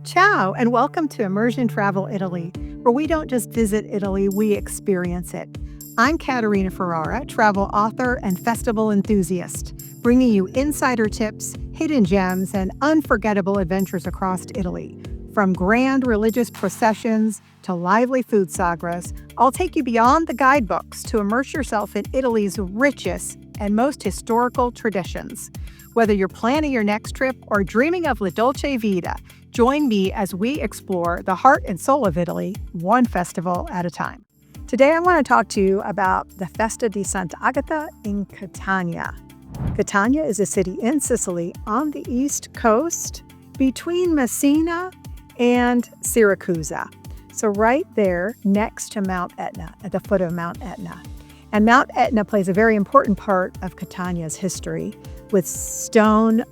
Ciao, and welcome to Immersion Travel Italy, where we don't just visit Italy, we experience it. I'm Caterina Ferrara, travel author and festival enthusiast, bringing you insider tips, hidden gems, and unforgettable adventures across Italy. From grand religious processions to lively food sagas, I'll take you beyond the guidebooks to immerse yourself in Italy's richest and most historical traditions. Whether you're planning your next trip or dreaming of La Dolce Vita, join me as we explore the heart and soul of Italy, one festival at a time. Today I want to talk to you about the Festa di Sant'Agata in Catania. Catania is a city in Sicily on the east coast between Messina and Syracuse. So right there next to Mount Etna, at the foot of Mount Etna. And Mount Etna plays a very important part of Catania's history with stone,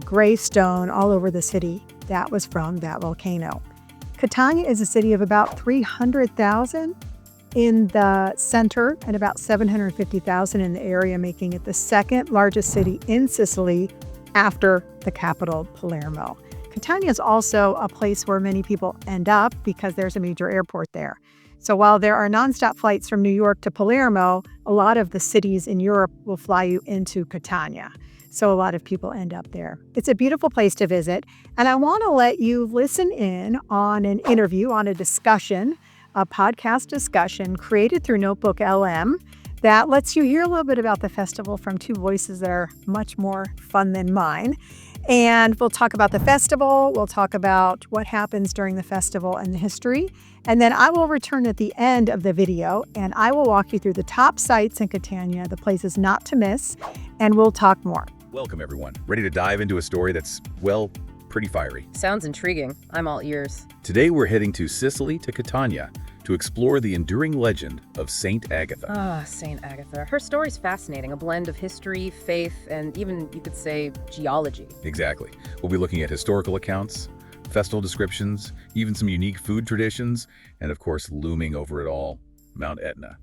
gray stone all over the city. That was from that volcano. Catania is a city of about 300,000 in the center and about 750,000 in the area, making it the second largest city in Sicily after the capital, Palermo. Catania is also a place where many people end up because there's a major airport there. So while there are nonstop flights from New York to Palermo, a lot of the cities in Europe will fly you into Catania. So a lot of people end up there. It's a beautiful place to visit. And I want to let you listen in on an interview, on a discussion, a podcast discussion created through Notebook LM that lets you hear a little bit about the festival from two voices that are much more fun than mine. And we'll talk about the festival. We'll talk about what happens during the festival and the history. And then I will return at the end of the video and I will walk you through the top sites in Catania, the places not to miss, and we'll talk more. Welcome, everyone. Ready to dive into a story that's, well, pretty fiery. Sounds intriguing. I'm all ears. Today, we're heading to Sicily to Catania to explore the enduring legend of Saint Agatha. Saint Agatha. Her story's fascinating, a blend of history, faith, and even, you could say, geology. Exactly. We'll be looking at historical accounts, festival descriptions, even some unique food traditions, and of course, looming over it all, Mount Etna.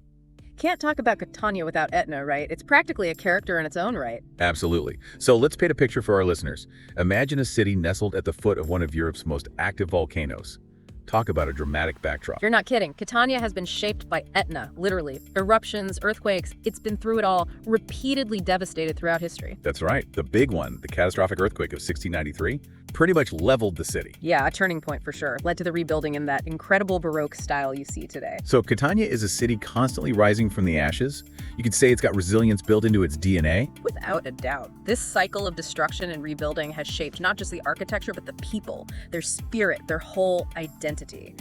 Can't talk about Catania without Etna, right? It's practically a character in its own right. Absolutely. So let's paint a picture for our listeners. Imagine a city nestled at the foot of one of Europe's most active volcanoes. Talk about a dramatic backdrop. You're not kidding. Catania has been shaped by Etna, literally. Eruptions, earthquakes, it's been through it all, repeatedly devastated throughout history. That's right. The big one, the catastrophic earthquake of 1693, pretty much leveled the city. Yeah, a turning point for sure. Led to the rebuilding in that incredible Baroque style you see today. So Catania is a city constantly rising from the ashes. You could say it's got resilience built into its DNA. Without a doubt. This cycle of destruction and rebuilding has shaped not just the architecture, but the people, their spirit, their whole identity.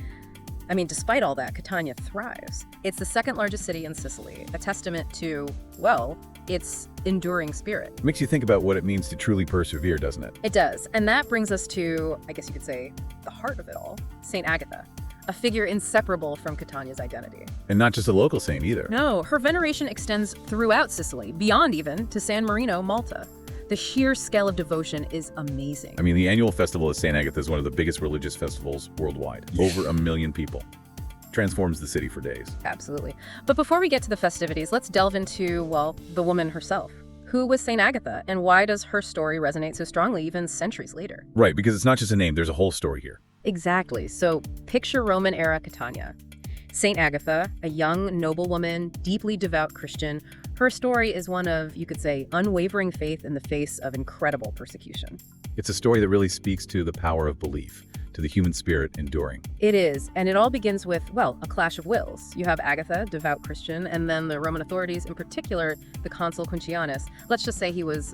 I mean, despite all that, Catania thrives. It's the second largest city in Sicily, a testament to, well, its enduring spirit. It makes you think about what it means to truly persevere, doesn't it? It does. And that brings us to, I guess you could say, the heart of it all, Saint Agatha, a figure inseparable from Catania's identity. And not just a local saint either. No, her veneration extends throughout Sicily, beyond even to San Marino, Malta. The sheer scale of devotion is amazing. I mean, the annual festival of St. Agatha is one of the biggest religious festivals worldwide. Over 1 million people. Transforms the city for days. Absolutely. But before we get to the festivities, let's delve into, well, the woman herself. Who was St. Agatha, and why does her story resonate so strongly even centuries later? Right, because it's not just a name, there's a whole story here. Exactly. So picture Roman-era Catania. St. Agatha, a young noblewoman, deeply devout Christian. Her story is one of, you could say, unwavering faith in the face of incredible persecution. It's a story that really speaks to the power of belief, to the human spirit enduring. It is, and it all begins with, well, a clash of wills. You have Agatha, devout Christian, and then the Roman authorities, in particular, the consul Quincianus. Let's just say he was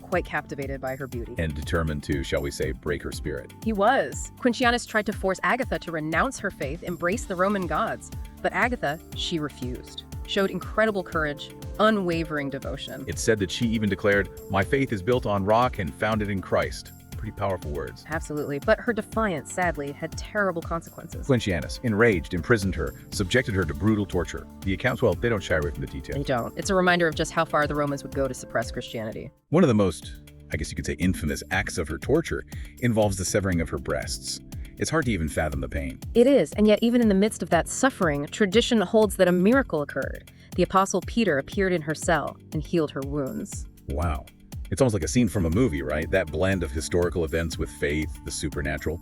quite captivated by her beauty. And determined to, shall we say, break her spirit. He was. Quincianus tried to force Agatha to renounce her faith, embrace the Roman gods. But Agatha, she refused. Showed incredible courage, unwavering devotion. It's said that she even declared, "My faith is built on rock and founded in Christ." Pretty powerful words. Absolutely. But her defiance, sadly, had terrible consequences. Quincianus, enraged, imprisoned her, subjected her to brutal torture. The accounts, well, they don't shy away from the details. They don't. It's a reminder of just how far the Romans would go to suppress Christianity. One of the most, I guess you could say, infamous acts of her torture involves the severing of her breasts. It's hard to even fathom the pain. It is, and yet even in the midst of that suffering, tradition holds that a miracle occurred. The Apostle Peter appeared in her cell and healed her wounds. Wow. It's almost like a scene from a movie, right? That blend of historical events with faith, the supernatural.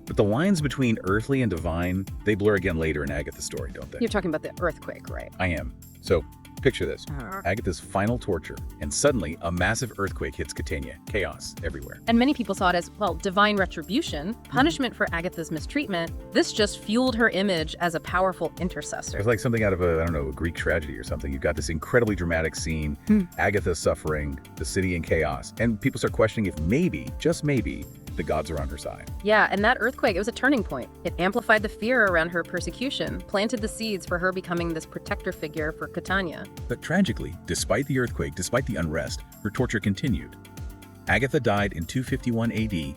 But the lines between earthly and divine, they blur again later in Agatha's story, don't they? You're talking about the earthquake, right? I am. So, picture this. Agatha's final torture, and suddenly a massive earthquake hits Catania. Chaos everywhere. And many people saw it as, well, divine retribution, punishment for Agatha's mistreatment. This just fueled her image as a powerful intercessor. It's like something out of a Greek tragedy or something. You've got this incredibly dramatic scene, Agatha suffering, the city in chaos, and people start questioning if maybe, just maybe, the gods are on her side. Yeah, and that earthquake, it was a turning point. It amplified the fear around her persecution, planted the seeds for her becoming this protector figure for Catania. But tragically, despite the earthquake, despite the unrest, her torture continued. Agatha died in 251 AD,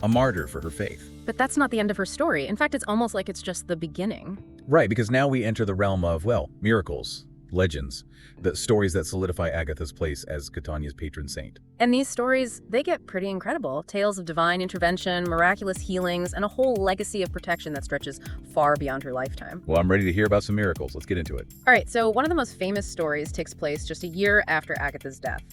a martyr for her faith. But that's not the end of her story. In fact, it's almost like it's just the beginning. Right, because now we enter the realm of, well, miracles, legends, the stories that solidify Agatha's place as Catania's patron saint. And these stories, they get pretty incredible. Tales of divine intervention, miraculous healings, and a whole legacy of protection that stretches far beyond her lifetime. Well, I'm ready to hear about some miracles. Let's get into it. All right, so one of the most famous stories takes place just a year after Agatha's death.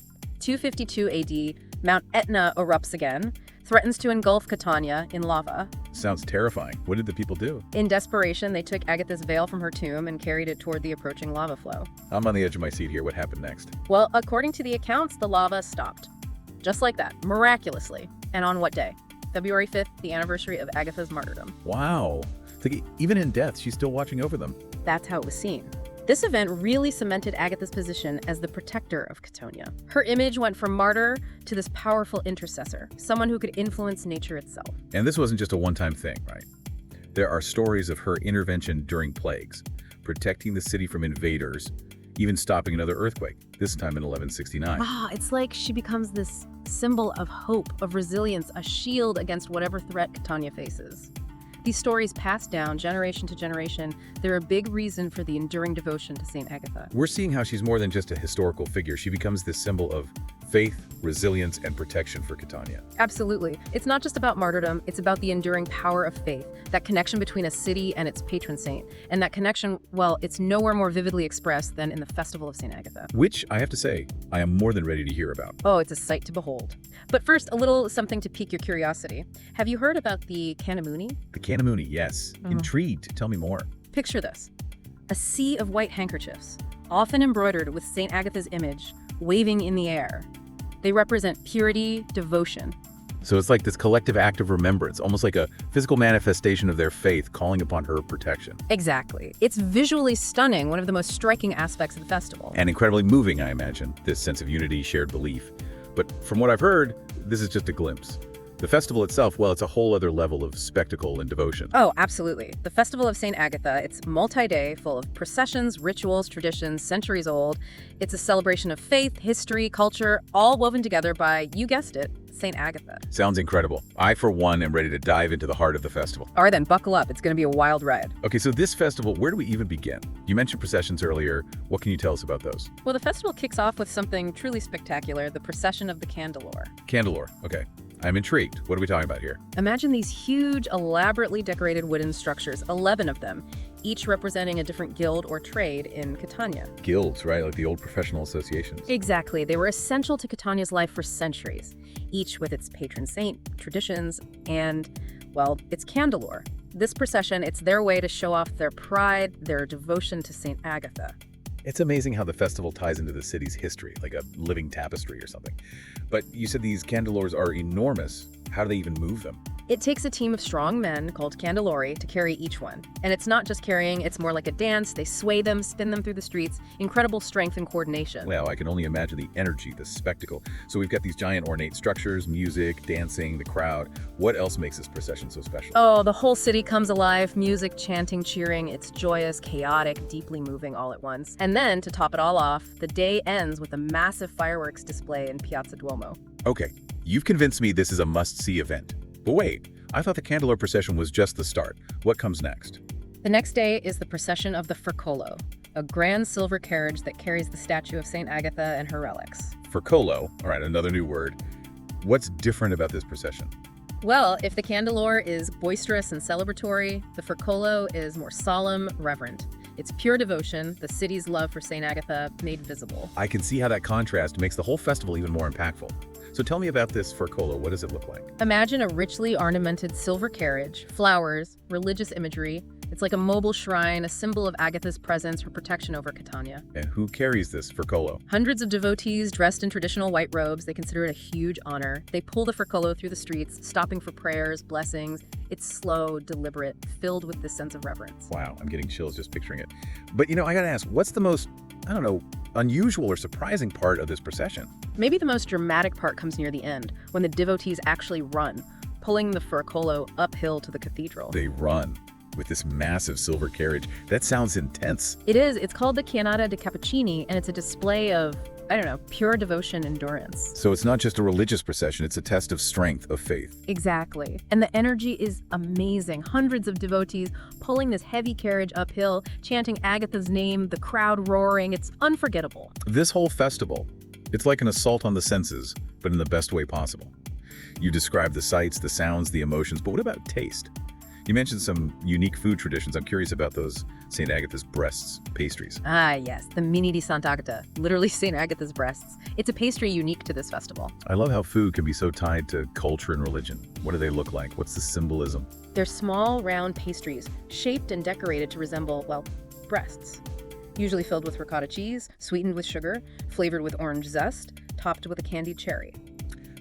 252 AD, Mount Etna erupts again, threatens to engulf Catania in lava. Sounds terrifying. What did the people do? In desperation, they took Agatha's veil from her tomb and carried it toward the approaching lava flow. I'm on the edge of my seat here. What happened next? Well, according to the accounts, the lava stopped. Just like that, miraculously. And on what day? February 5th, the anniversary of Agatha's martyrdom. Wow. It's like even in death, she's still watching over them. That's how it was seen. This event really cemented Agatha's position as the protector of Catania. Her image went from martyr to this powerful intercessor, someone who could influence nature itself. And this wasn't just a one-time thing, right? There are stories of her intervention during plagues, protecting the city from invaders, even stopping another earthquake, this time in 1169. It's like she becomes this symbol of hope, of resilience, a shield against whatever threat Catania faces. These stories passed down generation to generation. They're a big reason for the enduring devotion to St. Agatha. We're seeing how she's more than just a historical figure. She becomes this symbol of faith, resilience, and protection for Catania. Absolutely. It's not just about martyrdom, it's about the enduring power of faith, that connection between a city and its patron saint. And that connection, well, it's nowhere more vividly expressed than in the Festival of St. Agatha. Which, I have to say, I am more than ready to hear about. Oh, it's a sight to behold. But first, a little something to pique your curiosity. Have you heard about the Canamuni? The Canamuni, yes. Intrigued. Tell me more. Picture this. A sea of white handkerchiefs, often embroidered with St. Agatha's image, waving in the air. They represent purity, devotion. So it's like this collective act of remembrance, almost like a physical manifestation of their faith calling upon her protection. Exactly. It's visually stunning, one of the most striking aspects of the festival. And incredibly moving, I imagine, this sense of unity, shared belief. But from what I've heard, this is just a glimpse. The festival itself, well, it's a whole other level of spectacle and devotion. Oh, absolutely. The Festival of St. Agatha, it's multi-day, full of processions, rituals, traditions, centuries old. It's a celebration of faith, history, culture, all woven together by, you guessed it, St. Agatha. Sounds incredible. I, for one, am ready to dive into the heart of the festival. All right, then, buckle up. It's going to be a wild ride. Okay, so this festival, where do we even begin? You mentioned processions earlier. What can you tell us about those? Well, the festival kicks off with something truly spectacular, the procession of the Candelore. Candelore, okay. I'm intrigued. What are we talking about here? Imagine these huge, elaborately decorated wooden structures, 11 of them, each representing a different guild or trade in Catania. Guilds, right? Like the old professional associations. Exactly. They were essential to Catania's life for centuries, each with its patron saint, traditions, and, well, its Candelore. This procession, it's their way to show off their pride, their devotion to St. Agatha. It's amazing how the festival ties into the city's history, like a living tapestry or something. But you said these candelores are enormous. How do they even move them? It takes a team of strong men called candelori to carry each one. And it's not just carrying, it's more like a dance. They sway them, spin them through the streets. Incredible strength and coordination. Well, I can only imagine the energy, the spectacle. So we've got these giant ornate structures, music, dancing, the crowd. What else makes this procession so special? Oh, the whole city comes alive. Music, chanting, cheering. It's joyous, chaotic, deeply moving all at once. And then, to top it all off, the day ends with a massive fireworks display in Piazza Duomo. Okay, you've convinced me this is a must-see event. But wait, I thought the Candelore procession was just the start. What comes next? The next day is the procession of the Furcolo, a grand silver carriage that carries the statue of St. Agatha and her relics. Furcolo, all right, another new word. What's different about this procession? Well, if the Candelore is boisterous and celebratory, the Furcolo is more solemn, reverent. It's pure devotion, the city's love for St. Agatha made visible. I can see how that contrast makes the whole festival even more impactful. So tell me about this Forcolo. What does it look like? Imagine a richly ornamented silver carriage, flowers, religious imagery. It's like a mobile shrine, a symbol of Agatha's presence, her protection over Catania. And who carries this Forcolo? Hundreds of devotees dressed in traditional white robes. They consider it a huge honor. They pull the Forcolo through the streets, stopping for prayers, blessings. It's slow, deliberate, filled with this sense of reverence. Wow, I'm getting chills just picturing it. But I gotta ask, what's the most, unusual or surprising part of this procession? Maybe the most dramatic part comes near the end, when the devotees actually run, pulling the Forcolo uphill to the cathedral. They run with this massive silver carriage. That sounds intense. It is. It's called the Chianata de Cappuccini, and it's a display of, pure devotion, endurance. So it's not just a religious procession, it's a test of strength, of faith. Exactly. And the energy is amazing. Hundreds of devotees pulling this heavy carriage uphill, chanting Agatha's name, the crowd roaring. It's unforgettable. This whole festival, it's like an assault on the senses, but in the best way possible. You described the sights, the sounds, the emotions, but what about taste? You mentioned some unique food traditions. I'm curious about those St. Agatha's breasts, pastries. Ah, yes, the mini di Sant'Agata, literally St. Agatha's breasts. It's a pastry unique to this festival. I love how food can be so tied to culture and religion. What do they look like? What's the symbolism? They're small, round pastries, shaped and decorated to resemble, breasts. Usually filled with ricotta cheese, sweetened with sugar, flavored with orange zest, topped with a candied cherry.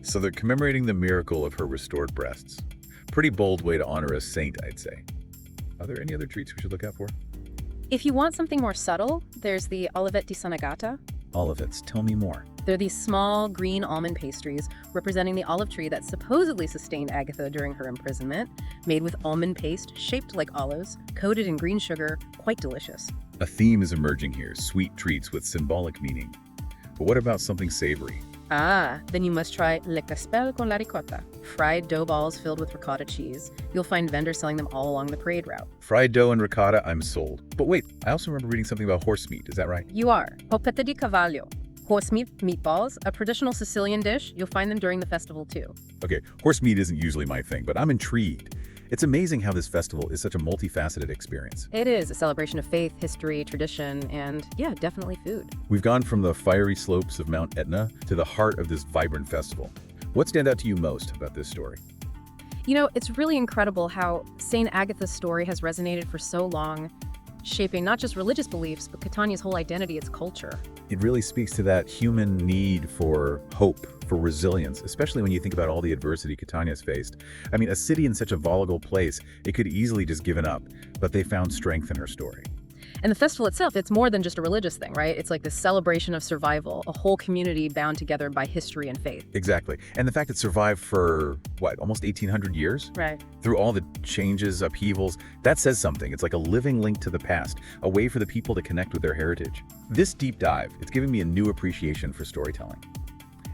So they're commemorating the miracle of her restored breasts. Pretty bold way to honor a saint, I'd say. Are there any other treats we should look out for? If you want something more subtle, there's the Olivette di Sant'Agata. Olivets, tell me more. They're these small, green almond pastries representing the olive tree that supposedly sustained Agatha during her imprisonment, made with almond paste shaped like olives, coated in green sugar, quite delicious. A theme is emerging here, sweet treats with symbolic meaning. But what about something savory? Ah, then you must try le Castello con la ricotta, fried dough balls filled with ricotta cheese. You'll find vendors selling them all along the parade route. Fried dough and ricotta, I'm sold. But wait, I also remember reading something about horse meat, is that right? You are. Polpette di cavallo. Horse meat meatballs, a traditional Sicilian dish. You'll find them during the festival too. Okay, horse meat isn't usually my thing, but I'm intrigued. It's amazing how this festival is such a multifaceted experience. It is a celebration of faith, history, tradition, and definitely food. We've gone from the fiery slopes of Mount Etna to the heart of this vibrant festival. What stands out to you most about this story? It's really incredible how St. Agatha's story has resonated for so long, shaping not just religious beliefs, but Catania's whole identity, its culture. It really speaks to that human need for hope, for resilience, especially when you think about all the adversity Catania's faced. I mean, a city in such a volatile place, it could easily just given up, but they found strength in her story. And the festival itself, it's more than just a religious thing, right? It's like this celebration of survival, a whole community bound together by history and faith. Exactly. And the fact it survived for, almost 1,800 years? Right. Through all the changes, upheavals, that says something. It's like a living link to the past, a way for the people to connect with their heritage. This deep dive, it's giving me a new appreciation for storytelling.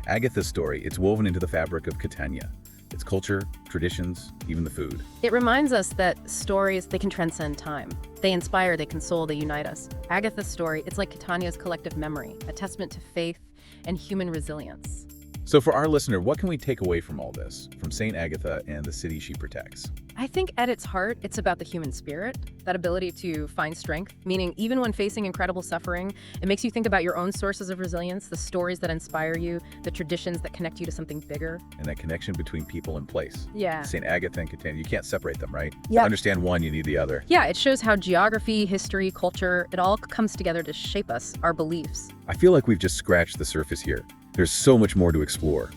Agatha's story, it's woven into the fabric of Catania. Its culture, traditions, even the food. It reminds us that stories, they can transcend time. They inspire, they console, they unite us. Agatha's story, it's like Catania's collective memory, a testament to faith and human resilience. So for our listener, what can we take away from all this, from St. Agatha and the city she protects? I think at its heart, it's about the human spirit, that ability to find strength, meaning even when facing incredible suffering, it makes you think about your own sources of resilience, the stories that inspire you, the traditions that connect you to something bigger. And that connection between people and place. Yeah. St. Agatha and Catania, you can't separate them, right? Yeah. To understand one, you need the other. Yeah, it shows how geography, history, culture, it all comes together to shape us, our beliefs. I feel like we've just scratched the surface here. There's so much more to explore.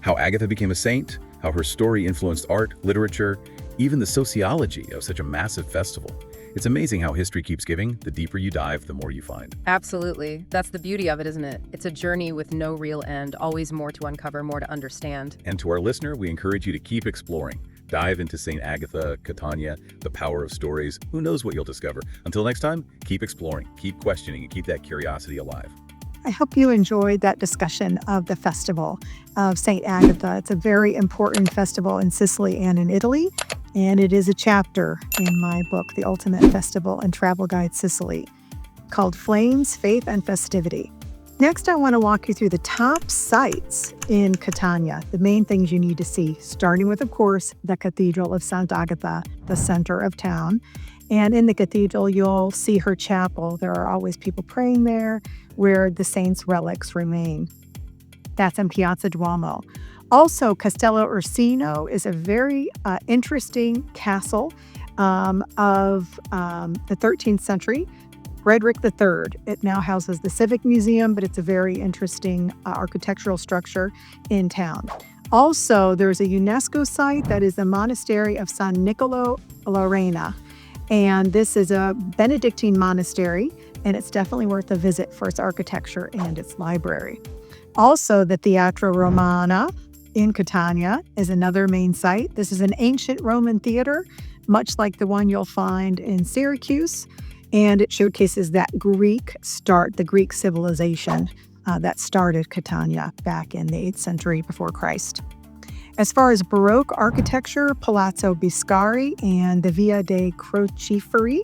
How Agatha became a saint, how her story influenced art, literature, even the sociology of such a massive festival. It's amazing how history keeps giving. The deeper you dive, the more you find. Absolutely. That's the beauty of it, isn't it? It's a journey with no real end, always more to uncover, more to understand. And to our listener, we encourage you to keep exploring. Dive into St. Agatha, Catania, the power of stories. Who knows what you'll discover? Until next time, keep exploring, keep questioning, and keep that curiosity alive. I hope you enjoyed that discussion of the festival of St. Agatha. It's a very important festival in Sicily and in Italy, and it is a chapter in my book, The Ultimate Festival and Travel Guide Sicily, called Flames, Faith, and Festivity. Next, I want to walk you through the top sites in Catania, the main things you need to see, starting with, of course, the Cathedral of Sant'Agata, the center of town. And in the cathedral, you'll see her chapel. There are always people praying there where the saint's relics remain. That's in Piazza Duomo. Also, Castello Ursino is a very interesting castle of the 13th century. Frederick III. It now houses the Civic Museum, but it's a very interesting architectural structure in town. Also, there's a UNESCO site that is the Monastery of San Nicolò la Reina. And this is a Benedictine monastery, and it's definitely worth a visit for its architecture and its library. Also, the Teatro Romana in Catania is another main site. This is an ancient Roman theater, much like the one you'll find in Syracuse. And it showcases that the Greek civilization that started Catania back in the 8th century before Christ. As far as Baroque architecture, Palazzo Biscari and the Via dei Crociferi,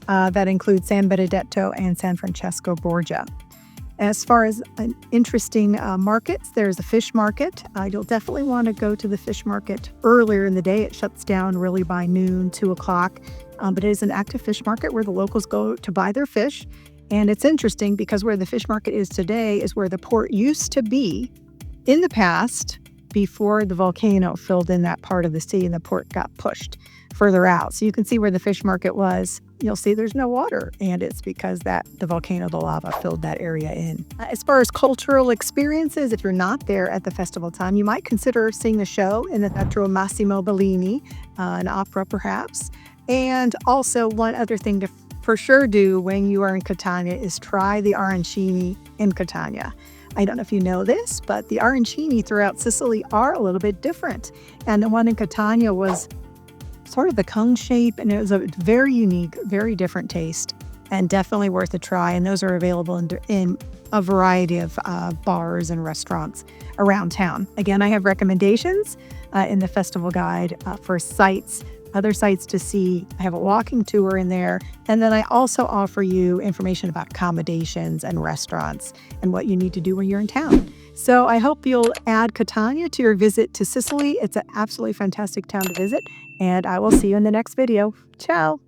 that includes San Benedetto and San Francesco Borgia. As far as interesting markets, there's a fish market. You'll definitely want to go to the fish market earlier in the day. It shuts down really by noon, 2 o'clock. But it is an active fish market where the locals go to buy their fish. And it's interesting because where the fish market is today is where the port used to be in the past before the volcano filled in that part of the sea and the port got pushed further out. So you can see where the fish market was. You'll see there's no water, and it's because the volcano, the lava, filled that area in. As far as cultural experiences, if you're not there at the festival time, you might consider seeing the show in the Teatro Massimo Bellini, an opera perhaps. And also, one other thing to for sure do when you are in Catania is try the arancini in Catania. I don't know if you know this, but the arancini throughout Sicily are a little bit different. And the one in Catania was sort of the cone shape, and it was a very unique, very different taste, and definitely worth a try. And those are available in a variety of bars and restaurants around town. Again, I have recommendations in the festival guide for sites, other sites to see. I have a walking tour in there. And then I also offer you information about accommodations and restaurants and what you need to do when you're in town. So I hope you'll add Catania to your visit to Sicily. It's an absolutely fantastic town to visit. And I will see you in the next video. Ciao.